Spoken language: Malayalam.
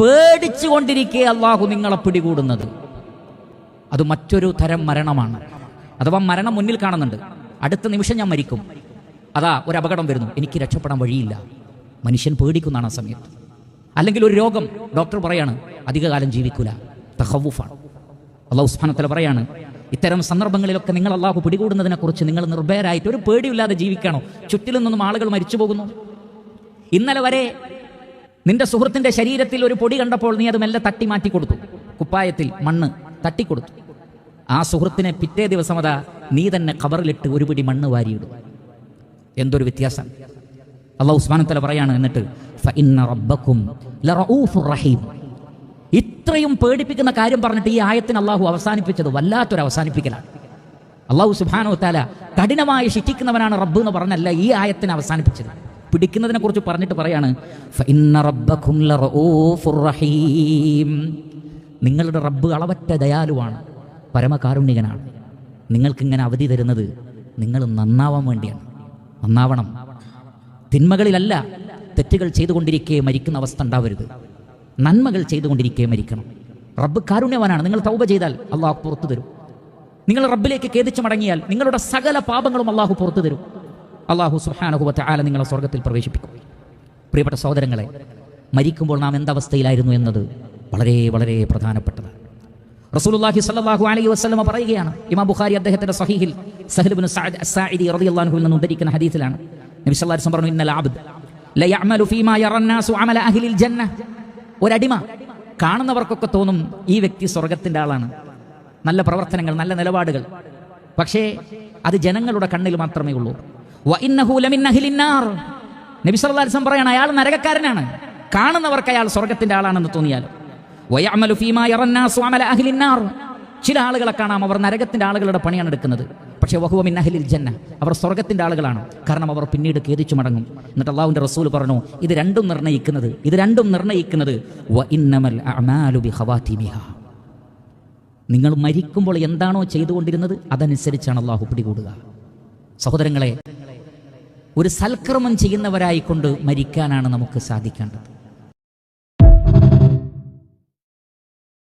പേടിച്ചുകൊണ്ടിരിക്കെ അള്ളാഹു നിങ്ങളെ പിടികൂടുന്നത്. അത് മറ്റൊരു തരം മരണമാണ്. അഥവാ മരണം മുന്നിൽ കാണുന്നുണ്ട്, അടുത്ത നിമിഷം ഞാൻ മരിക്കും, അതാ ഒരു അപകടം വരുന്നു, എനിക്ക് രക്ഷപ്പെടാൻ വഴിയില്ല. മനുഷ്യൻ പേടിക്കുന്നതാണ് ആ സമയത്ത്. അല്ലെങ്കിൽ ഒരു രോഗം, ഡോക്ടർ പറയാണ് അധികകാലം ജീവിക്കൂല, തഖവ്വുഫാണ്. അള്ളാഹു സുബ്ഹാനഹു വ തആല പറയാണ്, ഇത്തരം സന്ദർഭങ്ങളിലൊക്കെ നിങ്ങൾ അള്ളാഹു പിടികൂടുന്നതിനെ കുറിച്ച് നിങ്ങൾ നിർഭയരായിട്ട് ഒരു പേടിയില്ലാതെ ജീവിക്കണോ? ചുറ്റിലും നിന്നും ആളുകൾ മരിച്ചു പോകുന്നു. ഇന്നലെ വരെ നിന്റെ സുഹൃത്തിന്റെ ശരീരത്തിൽ ഒരു പൊടി കണ്ടപ്പോൾ നീ അത് മെല്ലെ തട്ടി മാറ്റി കൊടുത്തു, കുപ്പായത്തിൽ മണ്ണ് തട്ടിക്കൊടുത്തു. ആ സുഹൃത്തിനെ പിറ്റേ ദിവസം അതാ നീ തന്നെ ഖബറിലിട്ട് ഒരു പിടി മണ്ണ് വാരിയിടും. എന്തൊരു വ്യത്യാസം! അല്ലാഹു സുബ്ഹാനഹു വ തആല പറയാണ്, എന്നിട്ട് ഫഇന്ന റബ്ബക്കും ലറഊഫുർ റഹീം. ഇത്രയും പേടിപ്പിക്കുന്ന കാര്യം പറഞ്ഞിട്ട് ഈ ആയത്തിന് അള്ളാഹു അവസാനിപ്പിച്ചത് വല്ലാത്തൊരു അവസാനിപ്പിക്കലാണ്. അള്ളാഹു സുബ്ഹാനഹു വ തആല കഠിനമായി ശിക്ഷിക്കുന്നവനാണ് റബ്ബ് എന്ന് പറഞ്ഞല്ല ഈ ആയത്തിന് അവസാനിപ്പിച്ചത്. പിടിക്കുന്നതിനെ കുറിച്ച് പറഞ്ഞിട്ട് പറയാണ്, ഫഇന്ന റബ്ബക്കും ലറഊഫുർ റഹീം. നിങ്ങളുടെ റബ്ബ് അളവറ്റ ദയാലുവാണ്, പരമകാരുണ്യകനാണ്. നിങ്ങൾക്കിങ്ങനെ അവധി തരുന്നത് നിങ്ങൾ നന്നാവാൻ വേണ്ടിയാണ്. നന്നാവണം. തിന്മകളിലല്ല, തെറ്റുകൾ ചെയ്തുകൊണ്ടിരിക്കെ മരിക്കുന്ന അവസ്ഥ ഉണ്ടാവരുത്. നന്മകൾ ചെയ്തുകൊണ്ടിരിക്കെ മരിക്കണം. റബ്ബ് കാരുണ്യവാനാണ്. നിങ്ങൾ തൗബ ചെയ്താൽ അള്ളാഹു പുറത്തു തരും. നിങ്ങൾ റബ്ബിലേക്ക് ഖേദിച്ചു മടങ്ങിയാൽ നിങ്ങളുടെ സകല പാപങ്ങളും അള്ളാഹു പുറത്തു തരും. അള്ളാഹു സുബ്ഹാനഹു വ തആല നിങ്ങളെ സ്വർഗ്ഗത്തിൽ പ്രവേശിപ്പിക്കും. പ്രിയപ്പെട്ട സഹോദരങ്ങളെ, മരിക്കുമ്പോൾ നാം എന്തവസ്ഥയിലായിരുന്നു എന്നത് വളരെ വളരെ പ്രധാനപ്പെട്ടതാണ്. റസൂലുള്ളാഹി സ്വല്ലല്ലാഹു അലൈഹി വസല്ലം പറയുകയാണ്, ഇമാം ബുഖാരി അദ്ദേഹത്തിന്റെ സ്വഹീഹിൽ സഹൽ ഇബ്നു സഅദ് അസ്സാഇദി റളിയല്ലാഹു അൻഹു നിന്ന് ഉദ്ധരിക്കുന്ന ഹദീസിലാണ്. നബി സല്ലല്ലാഹു അലൈഹി വസല്ലം പറഞ്ഞു, ഇന്നൽ അബ്ദ ലയഅമലു ഫീമാ യറന്നാസു അമല അഹ്ലിൽ ജന്ന. ഒരടിമ കാണുന്നവർക്കൊക്കെ തോന്നും ഈ വ്യക്തി സ്വർഗത്തിന്റെ ആളാണ്, നല്ല പ്രവർത്തനങ്ങൾ, നല്ല നിലപാടുകൾ. പക്ഷേ അത് ജനങ്ങളുടെ കണ്ണിൽ മാത്രമേ ഉള്ളൂ. വഇന്നഹു ലമിൻ അഹ്ലിൻ നാർ. നബി സല്ലല്ലാഹു അലൈഹി വസല്ലം പറയാണ്, അയാൾ നരകക്കാരനാണ്. കാണുന്നവർക്ക് അയാൾ സ്വർഗത്തിന്റെ ആളാണെന്ന് തോന്നിയാൽ. വയഅമലു ഫീമാ യറന്നാസു അമല അഹ്ലിൻ നാർ. ചില ആളുകളെ കാണാം, അവർ നരകത്തിന്റെ ആളുകളുടെ പണിയാണ് എടുക്കുന്നത്. പക്ഷേ വഹുവ മിൻ അഹ്ലിൽ ജന്ന, അവർ സ്വർഗത്തിന്റെ ആളുകളാണ്. കാരണം അവർ പിന്നീട് ഖേദിച്ചു മടങ്ങും. എന്നിട്ട് അല്ലാഹുവിന്റെ റസൂൽ പറഞ്ഞു, ഇത് രണ്ടും നിർണ്ണയിക്കുന്നത് വഇന്നമൽ അഅമാലു ബിഖവാതിമിഹാ. നിങ്ങൾ മരിക്കുമ്പോൾ എന്താണോ ചെയ്തുകൊണ്ടിരുന്നത് അതനുസരിച്ചാണ് അല്ലാഹു പിടികൂടുക. സഹോദരങ്ങളെ, ഒരു സൽക്കർമ്മം ചെയ്യുന്നവരായിക്കൊണ്ട് മരിക്കാനാണ് നമുക്ക് സാധിക്കേണ്ടത്.